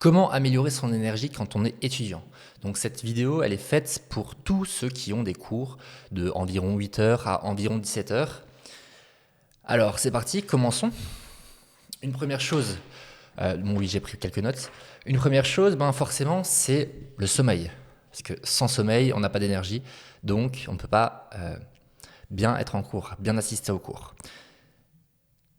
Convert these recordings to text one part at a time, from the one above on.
Comment améliorer son énergie quand on est étudiant? Donc cette vidéo, elle est faite pour tous ceux qui ont des cours de environ 8 heures à environ 17 heures. Alors c'est parti, commençons. Une première chose, bon oui j'ai pris quelques notes. Une première chose, ben forcément c'est le sommeil. Parce que sans sommeil, on n'a pas d'énergie, donc on ne peut pas bien être en cours, bien assister au cours.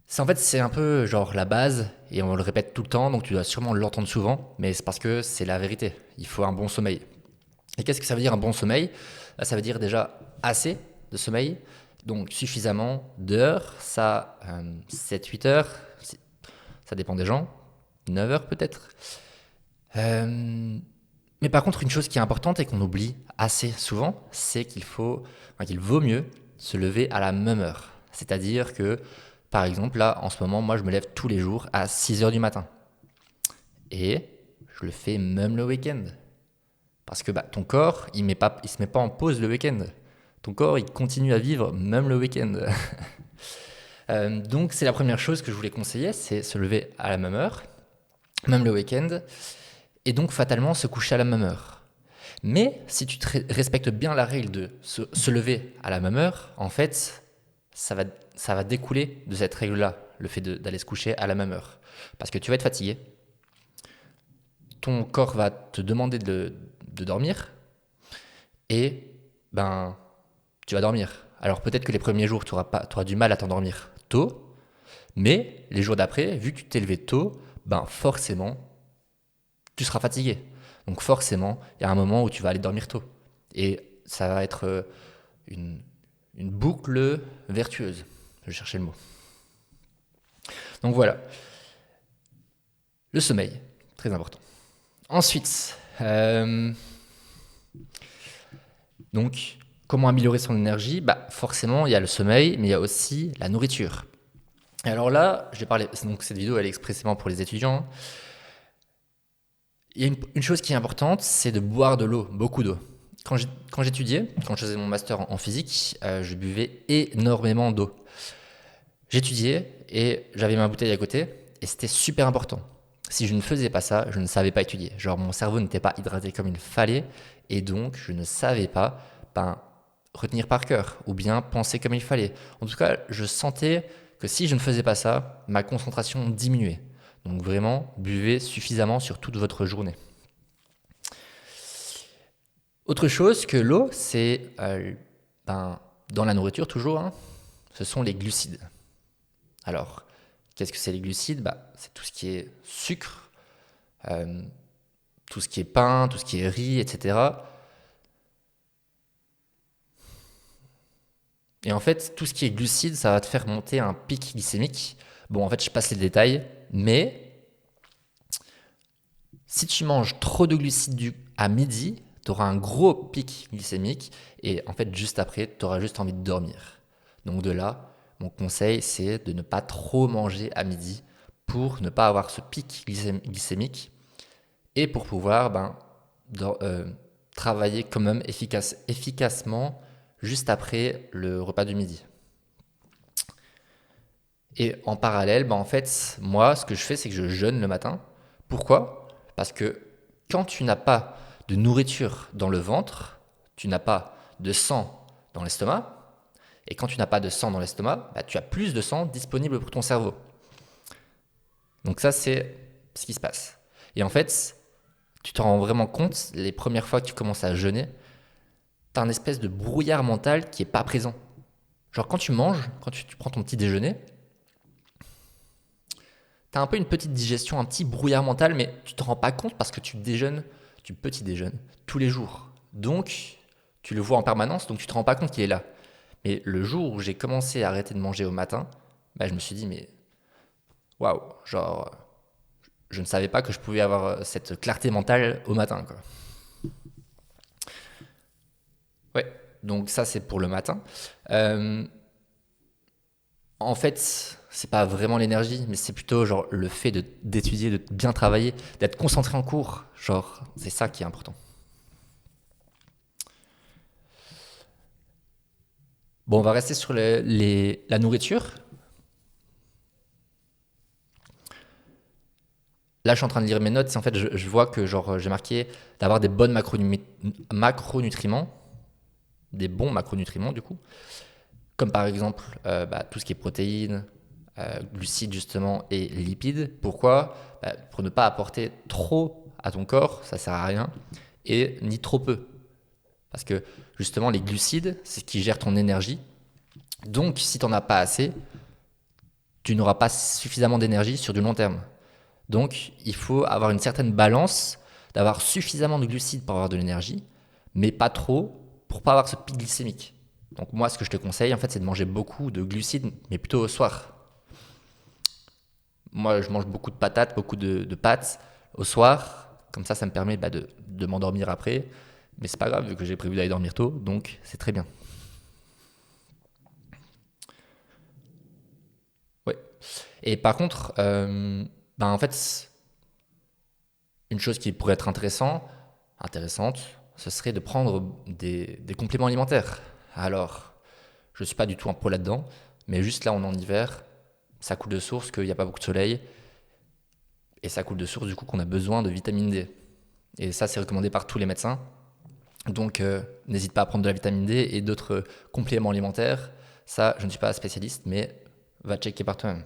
C'est un peu genre la base et on le répète tout le temps, donc tu dois sûrement l'entendre souvent, mais c'est parce que c'est la vérité. Il faut un bon sommeil. Et qu'est-ce que ça veut dire un bon sommeil? Ça veut dire déjà assez de sommeil, donc suffisamment d'heures, ça 7-8 heures, ça dépend des gens, 9 heures peut-être. Mais par contre, une chose qui est importante et qu'on oublie assez souvent, c'est qu'il vaut mieux se lever à la même heure. C'est-à-dire que, par exemple, là, en ce moment, moi, je me lève tous les jours à 6 heures du matin. Et je le fais même le week-end. Parce que ton corps, il se met pas en pause le week-end. Ton corps, il continue à vivre même le week-end. Donc, c'est la première chose que je voulais conseiller, c'est se lever à la même heure, même le week-end, et donc fatalement se coucher à la même heure. Mais si tu respectes bien la règle de se lever à la même heure, en fait, ça va, ça va découler de cette règle-là, le fait d'aller se coucher à la même heure. Parce que tu vas être fatigué, ton corps va te demander de dormir, et ben, tu vas dormir. Alors peut-être que les premiers jours, tu auras du mal à t'endormir tôt, mais les jours d'après, vu que tu t'es levé tôt, ben forcément, tu seras fatigué. Donc forcément, il y a un moment où tu vas aller dormir tôt. Et ça va être une, une boucle vertueuse. Je cherchais le mot. Donc voilà, le sommeil, très important. Ensuite, donc, comment améliorer son énergie? Forcément, il y a le sommeil, mais il y a aussi la nourriture. Et alors là, j'ai parlé, donc cette vidéo, elle est expressément pour les étudiants. Il y a une chose qui est importante, c'est de boire de l'eau, beaucoup d'eau. Quand j'étudiais, quand je faisais mon master en physique, je buvais énormément d'eau. J'étudiais et j'avais ma bouteille à côté et c'était super important. Si je ne faisais pas ça, je ne savais pas étudier. Genre mon cerveau n'était pas hydraté comme il fallait et donc je ne savais pas retenir par cœur ou bien penser comme il fallait. En tout cas, je sentais que si je ne faisais pas ça, ma concentration diminuait. Donc vraiment, buvez suffisamment sur toute votre journée. Autre chose que l'eau, c'est dans la nourriture toujours, hein, ce sont les glucides. Alors, qu'est-ce que c'est les glucides? C'est tout ce qui est sucre, euh, tout ce qui est pain, tout ce qui est riz, etc. Et en fait, tout ce qui est glucides, ça va te faire monter un pic glycémique. Bon, en fait, je passe les détails, mais si tu manges trop de glucides à midi, tu auras un gros pic glycémique et en fait, juste après, tu auras juste envie de dormir. Donc de là, mon conseil, c'est de ne pas trop manger à midi pour ne pas avoir ce pic glycémique et pour pouvoir travailler quand même efficacement juste après le repas du midi. Et en parallèle, en fait, moi, ce que je fais, c'est que je jeûne le matin. Pourquoi? Parce que quand tu n'as pas de nourriture dans le ventre, tu n'as pas de sang dans l'estomac, et quand tu n'as pas de sang dans l'estomac, tu as plus de sang disponible pour ton cerveau. Donc ça, c'est ce qui se passe. Et en fait, tu te rends vraiment compte, les premières fois que tu commences à jeûner, tu as un espèce de brouillard mental qui est pas présent. Genre quand tu manges, quand tu prends ton petit déjeuner, tu as un peu une petite digestion, un petit brouillard mental, mais tu te rends pas compte parce que tu petit déjeunes tous les jours. Donc, tu le vois en permanence, donc tu te rends pas compte qu'il est là. Mais le jour où j'ai commencé à arrêter de manger au matin, je me suis dit, mais waouh, genre, je ne savais pas que je pouvais avoir cette clarté mentale au matin, quoi. Ouais, donc ça c'est pour le matin. Euh, En fait, c'est pas vraiment l'énergie, mais c'est plutôt genre le fait d'étudier, de bien travailler, d'être concentré en cours. Genre, c'est ça qui est important. Bon, on va rester sur la nourriture. Là, je suis en train de lire mes notes. En fait, je vois que genre, j'ai marqué d'avoir des bonnes macronutriments, des bons macronutriments du coup, comme par exemple tout ce qui est protéines, glucides justement et lipides. Pourquoi? Pour ne pas apporter trop à ton corps, ça sert à rien, et ni trop peu. Parce que justement, les glucides, c'est ce qui gère ton énergie. Donc, si tu n'en as pas assez, tu n'auras pas suffisamment d'énergie sur du long terme. Donc, il faut avoir une certaine balance, d'avoir suffisamment de glucides pour avoir de l'énergie, mais pas trop pour pas avoir ce pic glycémique. Donc moi, ce que je te conseille, en fait, c'est de manger beaucoup de glucides, mais plutôt au soir. Moi, je mange beaucoup de patates, beaucoup de pâtes au soir. Comme ça me permet de m'endormir après. Mais c'est pas grave, vu que j'ai prévu d'aller dormir tôt, donc c'est très bien. Ouais. Et par contre, en fait, une chose qui pourrait être intéressante, ce serait de prendre des compléments alimentaires. Alors, je ne suis pas du tout un pro là-dedans, mais juste là, on est en hiver, ça coule de source qu'il n'y a pas beaucoup de soleil, et ça coule de source du coup qu'on a besoin de vitamine D. Et ça, c'est recommandé par tous les médecins. Donc, n'hésite pas à prendre de la vitamine D et d'autres compléments alimentaires. Ça, je ne suis pas spécialiste, mais va checker par toi-même.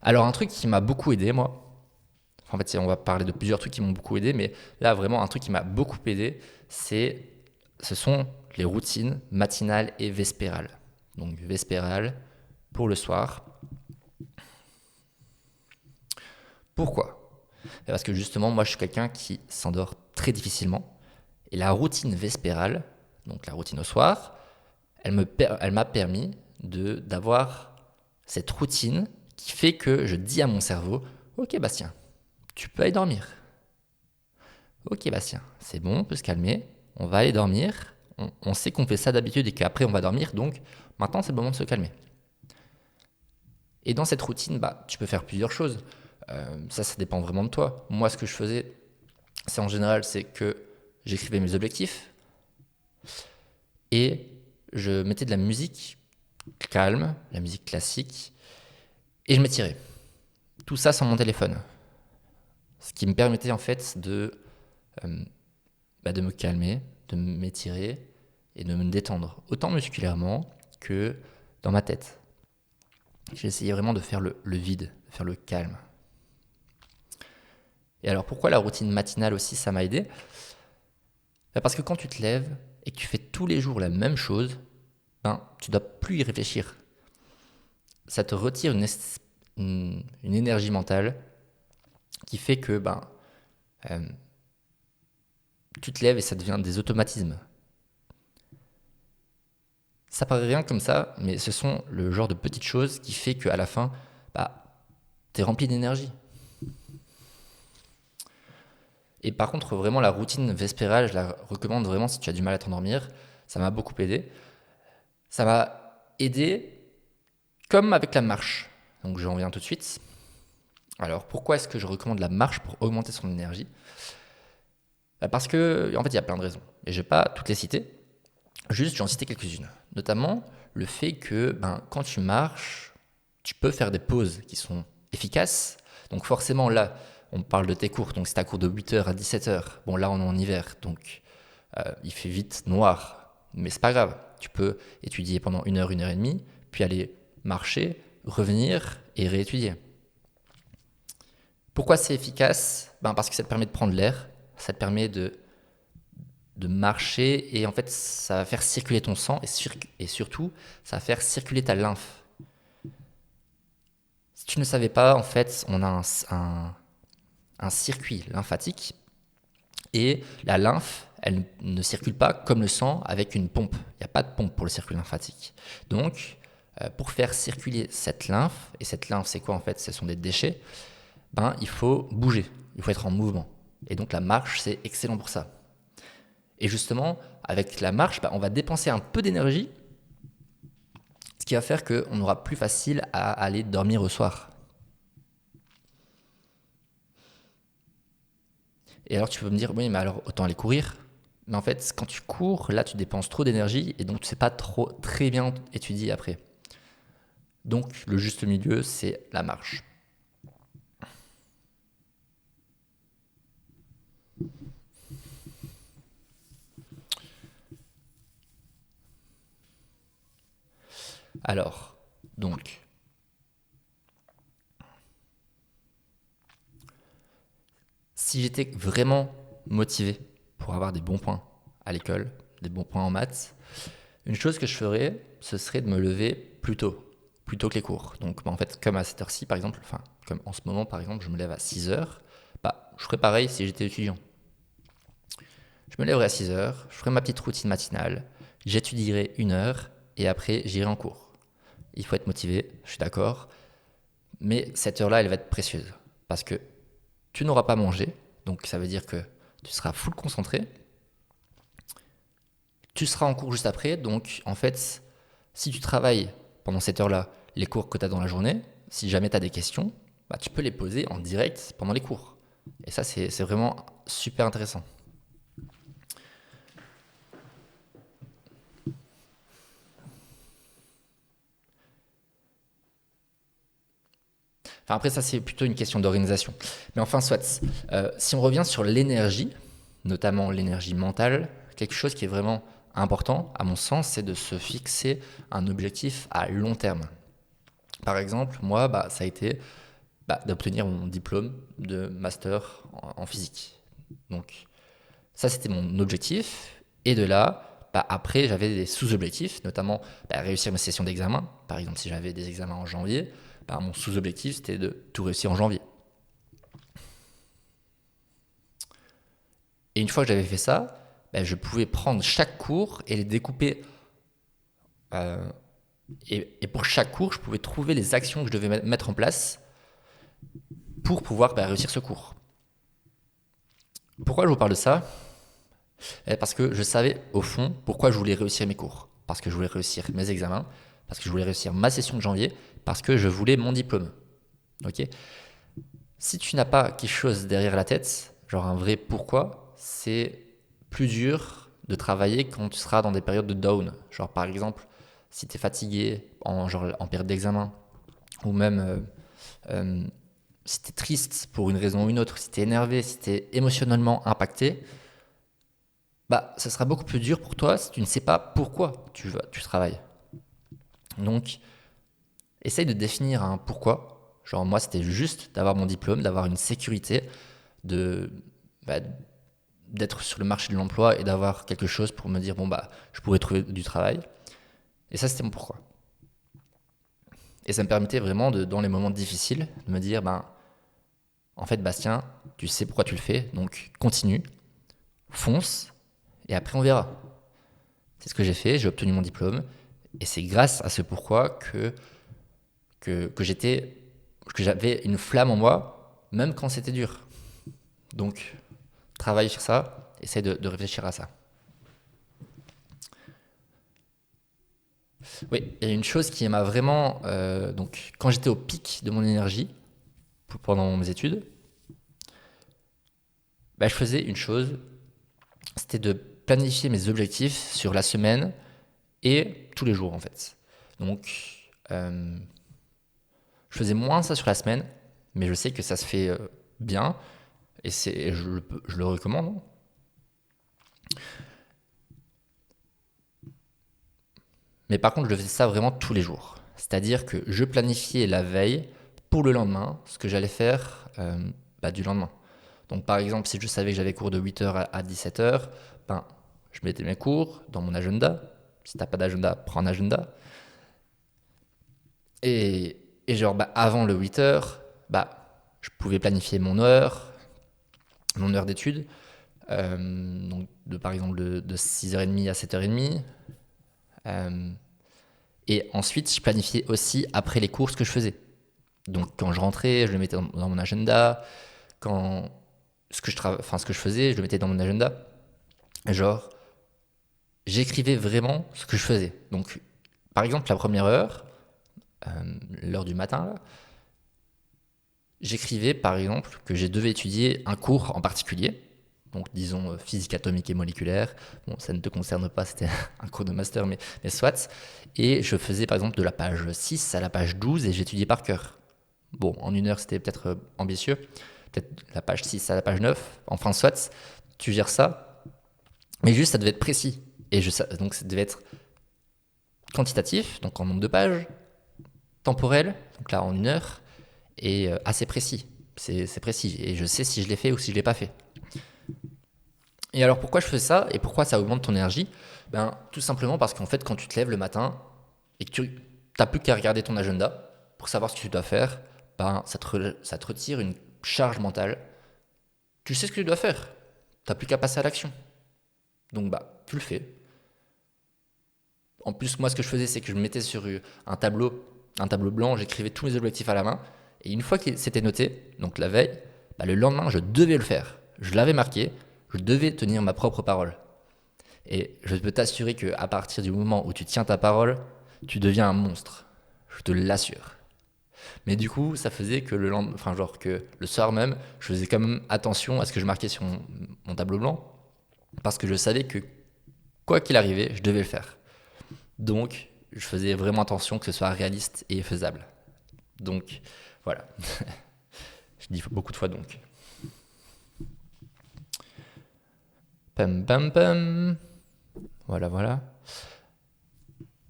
Alors, un truc qui m'a beaucoup aidé, moi, en fait, on va parler de plusieurs trucs qui m'ont beaucoup aidé, mais là, vraiment, un truc qui m'a beaucoup aidé, ce sont les routines matinales et vespérales. Donc, vespérales pour le soir. Pourquoi? Parce que justement, moi, je suis quelqu'un qui s'endort très difficilement. Et la routine vespérale, donc la routine au soir, elle m'a permis d'avoir cette routine qui fait que je dis à mon cerveau, ok Bastien, tu peux aller dormir. Ok Bastien, c'est bon, on peut se calmer, on va aller dormir. On sait qu'on fait ça d'habitude et qu'après on va dormir, donc maintenant c'est le moment de se calmer. Et dans cette routine, tu peux faire plusieurs choses. Ça dépend vraiment de toi. Moi, ce que je faisais, c'est en général, c'est que j'écrivais mes objectifs et je mettais de la musique calme, la musique classique, et je m'étirais. Tout ça sans mon téléphone. Ce qui me permettait en fait euh, de me calmer, de m'étirer et de me détendre, autant musculairement que dans ma tête. J'ai essayé vraiment de faire le vide, de faire le calme. Et alors pourquoi la routine matinale aussi, ça m'a aidé? Parce que quand tu te lèves et que tu fais tous les jours la même chose, tu ne dois plus y réfléchir. Ça te retire une énergie mentale qui fait que euh, tu te lèves et ça devient des automatismes. Ça paraît rien comme ça, mais ce sont le genre de petites choses qui fait qu'à la fin, tu es rempli d'énergie. Et par contre, vraiment, la routine vespérale, je la recommande vraiment si tu as du mal à t'endormir. Ça m'a beaucoup aidé. Ça m'a aidé comme avec la marche. Donc j'en viens tout de suite. Alors pourquoi est-ce que je recommande la marche pour augmenter son énergie? Parce que, en fait, il y a plein de raisons. Et je ne vais pas toutes les citer. Juste, j'en citer quelques-unes. Notamment le fait que quand tu marches, tu peux faire des pauses qui sont efficaces. Donc forcément, là, on parle de tes cours. Donc c'est ta cours de 8h à 17h. Bon, là, on est en hiver. Donc il fait vite noir. Mais c'est pas grave. Tu peux étudier pendant 1 heure, 1 heure et demie, puis aller marcher, revenir et réétudier. Pourquoi c'est efficace? Parce que ça te permet de prendre l'air. Ça te permet de marcher et en fait ça va faire circuler ton sang et surtout ça va faire circuler ta lymphe. Si tu ne savais pas, en fait on a un circuit lymphatique et la lymphe elle ne circule pas comme le sang avec une pompe. Il n'y a pas de pompe pour le circuit lymphatique. Donc pour faire circuler cette lymphe, et cette lymphe c'est quoi en fait? Ce sont des déchets, il faut bouger, il faut être en mouvement. Et donc la marche c'est excellent pour ça. Et justement, avec la marche, on va dépenser un peu d'énergie, ce qui va faire qu'on aura plus facile à aller dormir au soir. Et alors tu peux me dire, oui, mais alors autant aller courir. Mais en fait, quand tu cours, là, tu dépenses trop d'énergie et donc tu ne sais pas très bien étudier après. Donc le juste milieu, c'est la marche. Alors, donc, si j'étais vraiment motivé pour avoir des bons points à l'école, des bons points en maths, une chose que je ferais, ce serait de me lever plus tôt que les cours. Donc en fait, comme à cette heure-ci par exemple, enfin comme en ce moment par exemple, je me lève à 6 heures, je ferais pareil si j'étais étudiant. Je me lèverais à 6 heures, je ferais ma petite routine matinale, j'étudierai 1 heure et après j'irai en cours. Il faut être motivé, je suis d'accord, mais cette heure-là, elle va être précieuse parce que tu n'auras pas mangé, donc ça veut dire que tu seras full concentré. Tu seras en cours juste après, donc en fait, si tu travailles pendant cette heure-là les cours que tu as dans la journée, si jamais tu as des questions, tu peux les poser en direct pendant les cours. Et ça, c'est vraiment super intéressant. Enfin, après, ça, c'est plutôt une question d'organisation. Mais enfin, soit. Si on revient sur l'énergie, notamment l'énergie mentale, quelque chose qui est vraiment important, à mon sens, c'est de se fixer un objectif à long terme. Par exemple, moi, ça a été d'obtenir mon diplôme de master en physique. Donc, ça, c'était mon objectif. Et de là, après, j'avais des sous-objectifs, notamment réussir mes sessions d'examen. Par exemple, si j'avais des examens en janvier, mon sous-objectif, c'était de tout réussir en janvier. Et une fois que j'avais fait ça, je pouvais prendre chaque cours et les découper. Et pour chaque cours, je pouvais trouver les actions que je devais mettre en place pour pouvoir réussir ce cours. Pourquoi je vous parle de ça? Parce que je savais au fond pourquoi je voulais réussir mes cours. Parce que je voulais réussir mes examens, parce que je voulais réussir ma session de janvier, parce que je voulais mon diplôme. Ok? Si tu n'as pas quelque chose derrière la tête, genre un vrai pourquoi, c'est plus dur de travailler quand tu seras dans des périodes de down. Genre par exemple, si tu es fatigué en période d'examen, ou même si tu es triste pour une raison ou une autre, si tu es énervé, si tu es émotionnellement impacté, ce sera beaucoup plus dur pour toi si tu ne sais pas pourquoi tu travailles. Donc, essaye de définir un pourquoi. Genre, moi, c'était juste d'avoir mon diplôme, d'avoir une sécurité, de, bah, d'être sur le marché de l'emploi et d'avoir quelque chose pour me dire, je pourrais trouver du travail. Et ça, c'était mon pourquoi. Et ça me permettait vraiment, dans les moments difficiles, de me dire, en fait, Bastien, tu sais pourquoi tu le fais, donc continue, fonce, et après on verra. C'est ce que j'ai fait, j'ai obtenu mon diplôme, et c'est grâce à ce pourquoi que j'avais une flamme en moi, même quand c'était dur. Donc, travaille sur ça, essaye de réfléchir à ça. Oui, il y a une chose qui m'a vraiment... donc, quand j'étais au pic de mon énergie, pendant mes études, je faisais une chose, c'était de planifier mes objectifs sur la semaine et tous les jours en fait. Donc, je faisais moins ça sur la semaine, mais je sais que ça se fait bien et je le recommande. Mais par contre, je faisais ça vraiment tous les jours. C'est-à-dire que je planifiais la veille pour le lendemain ce que j'allais faire du lendemain. Donc par exemple, si je savais que j'avais cours de 8h à 17h, je mettais mes cours dans mon agenda. Si tu n'as pas d'agenda, prends un agenda. Et avant le 8h, je pouvais planifier mon heure d'étude. Donc par exemple de 6h30 à 7h30. Et ensuite, je planifiais aussi après les cours ce que je faisais. Donc quand je rentrais, je le mettais dans mon agenda. Ce que je faisais, je le mettais dans mon agenda. Genre, j'écrivais vraiment ce que je faisais. Donc, par exemple, la première heure, l'heure du matin, là, j'écrivais par exemple que je devais étudier un cours en particulier. donc disons physique atomique et moléculaire. Bon, ça ne te concerne pas, c'était un cours de master, mais soit. Et je faisais par exemple de la page 6 à la page 12 et j'étudiais par cœur. Bon, en 1 heure, c'était peut-être ambitieux. Peut-être la page 6 à la page 9. Enfin, soit, tu gères ça. Mais juste, ça devait être précis. Donc, ça devait être quantitatif, donc en nombre de pages, temporel, donc là en 1 heure, et assez précis. C'est précis. Et je sais si je l'ai fait ou si je l'ai pas fait. Et alors, pourquoi je fais ça et pourquoi ça augmente ton énergie? Tout simplement parce qu'en fait, quand tu te lèves le matin et que tu n'as plus qu'à regarder ton agenda pour savoir ce que tu dois faire, ça te retire une charge mentale. Tu sais ce que tu dois faire. Tu n'as plus qu'à passer à l'action. Donc, tu le fais. En plus, moi, ce que je faisais, c'est que je me mettais sur un tableau blanc, j'écrivais tous mes objectifs à la main. Et une fois que c'était noté, donc la veille, le lendemain, je devais le faire. Je l'avais marqué, je devais tenir ma propre parole. Et je peux t'assurer qu'à partir du moment où tu tiens ta parole, tu deviens un monstre. Je te l'assure. Mais du coup, ça faisait que que le soir même, je faisais quand même attention à ce que je marquais sur mon tableau blanc, parce que je savais que quoi qu'il arrivait, je devais le faire. Donc, je faisais vraiment attention que ce soit réaliste et faisable. Donc, voilà. Je dis beaucoup de fois donc. Pam pam pam. Voilà.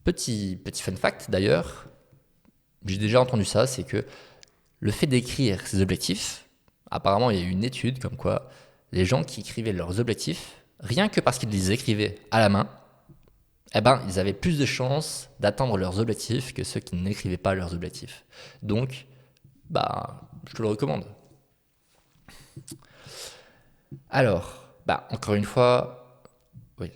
Petit fun fact d'ailleurs, j'ai déjà entendu ça, c'est que le fait d'écrire ses objectifs, apparemment il y a eu une étude comme quoi les gens qui écrivaient leurs objectifs, rien que parce qu'ils les écrivaient à la main, ils avaient plus de chances d'atteindre leurs objectifs que ceux qui n'écrivaient pas leurs objectifs. Donc, je te le recommande. Alors, encore une fois, oui.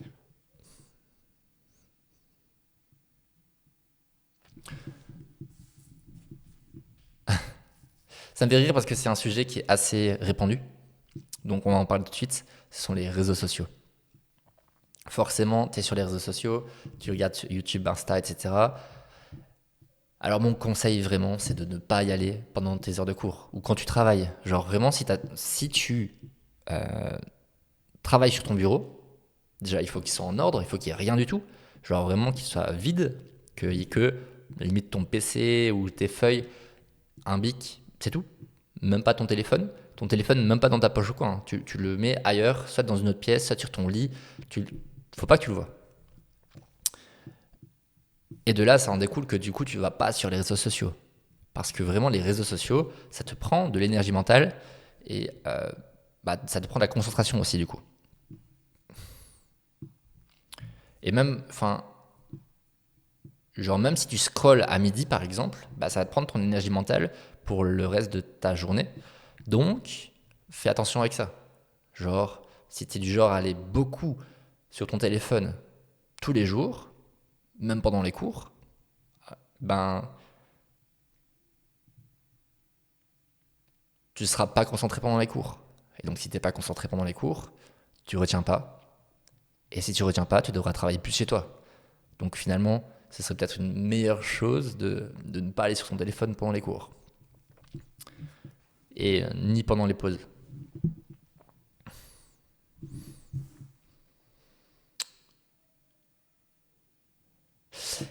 Ça me fait rire parce que c'est un sujet qui est assez répandu. Donc on va en parler tout de suite. Ce sont les réseaux sociaux. Forcément, tu es sur les réseaux sociaux, tu regardes YouTube, Insta, etc. Alors mon conseil vraiment, c'est de ne pas y aller pendant tes heures de cours ou quand tu travailles. Genre vraiment, si tu travailles sur ton bureau, déjà il faut qu'il soit en ordre, il faut qu'il n'y ait rien du tout. Genre vraiment qu'il soit vide, qu'il n'y ait que limite ton PC ou tes feuilles, un bic, c'est tout. Même pas ton téléphone. Ton téléphone, même pas dans ta poche ou quoi. Hein. Tu le mets ailleurs, soit dans une autre pièce, soit sur ton lit. Faut pas que tu le vois. Et de là, ça en découle que du coup, tu vas pas sur les réseaux sociaux. Parce que vraiment, les réseaux sociaux, ça te prend de l'énergie mentale et ça te prend de la concentration aussi, du coup. Et même, même si tu scrolles à midi, par exemple, ça va te prendre ton énergie mentale pour le reste de ta journée. Donc, fais attention avec ça. Genre, si tu es du genre à aller beaucoup sur ton téléphone tous les jours, même pendant les cours, tu ne seras pas concentré pendant les cours. Et donc, si tu n'es pas concentré pendant les cours, tu retiens pas. Et si tu retiens pas, tu devras travailler plus chez toi. Donc, finalement, ce serait peut-être une meilleure chose de ne pas aller sur son téléphone pendant les cours. Et ni pendant les pauses.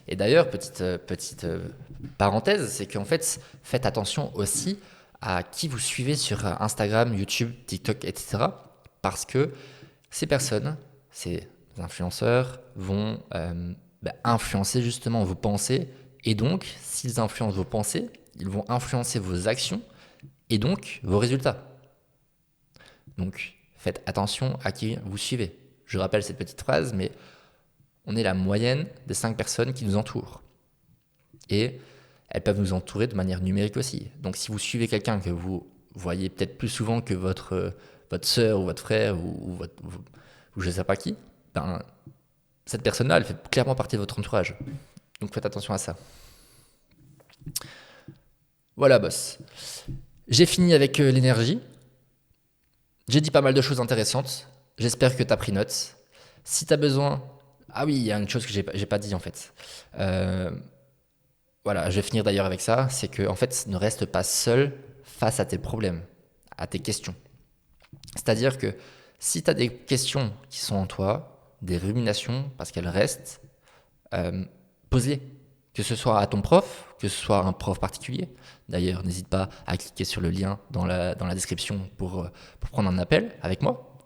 Et d'ailleurs, petite parenthèse, c'est qu'en fait, faites attention aussi à qui vous suivez sur Instagram, YouTube, TikTok, etc. Parce que ces personnes, ces influenceurs, vont influencer justement vos pensées. Et donc, s'ils influencent vos pensées, ils vont influencer vos actions et donc vos résultats. Donc, faites attention à qui vous suivez. Je rappelle cette petite phrase, mais on est la moyenne des 5 personnes qui nous entourent. Et elles peuvent nous entourer de manière numérique aussi. Donc si vous suivez quelqu'un que vous voyez peut-être plus souvent que votre sœur ou votre frère ou je ne sais pas qui, cette personne-là, elle fait clairement partie de votre entourage. Donc faites attention à ça. Voilà, boss. J'ai fini avec l'énergie. J'ai dit pas mal de choses intéressantes. J'espère que tu as pris note. Si tu as besoin... Ah oui, il y a une chose que j'ai pas dit en fait. Voilà, je vais finir d'ailleurs avec ça. C'est que en fait, ne reste pas seul face à tes problèmes, à tes questions. C'est-à-dire que Si tu as des questions qui sont en toi, des ruminations, parce qu'elles restent, pose-les. Que ce soit à ton prof, que ce soit à un prof particulier. D'ailleurs, n'hésite pas à cliquer sur le lien dans la description pour prendre un appel avec moi.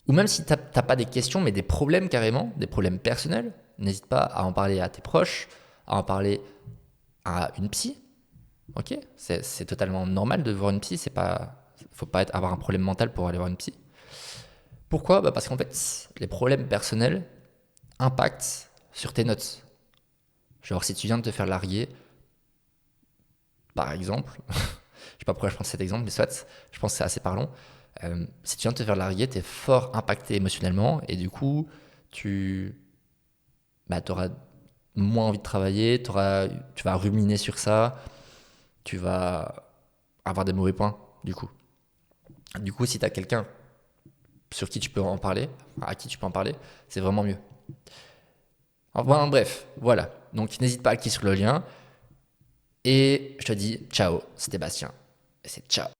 Ou même si tu n'as pas des questions, mais des problèmes carrément, des problèmes personnels, n'hésite pas à en parler à tes proches, à en parler à une psy. Ok, c'est totalement normal de voir une psy. Faut pas avoir un problème mental pour aller voir une psy. Pourquoi? Parce qu'en fait, les problèmes personnels impactent sur tes notes. Genre, si tu viens de te faire larguer, par exemple, je sais pas pourquoi je prends cet exemple, mais soit, je pense que c'est assez parlant. Si tu viens de te faire larguer, tu es fort impacté émotionnellement et du coup, tu auras moins envie de travailler, tu vas ruminer sur ça, tu vas avoir des mauvais points, du coup. Du coup, si tu as quelqu'un sur qui tu peux en parler, à qui tu peux en parler, c'est vraiment mieux. Enfin, bref, voilà. Donc, n'hésite pas à cliquer sur le lien. Et je te dis ciao, c'était Bastien. Et c'est ciao.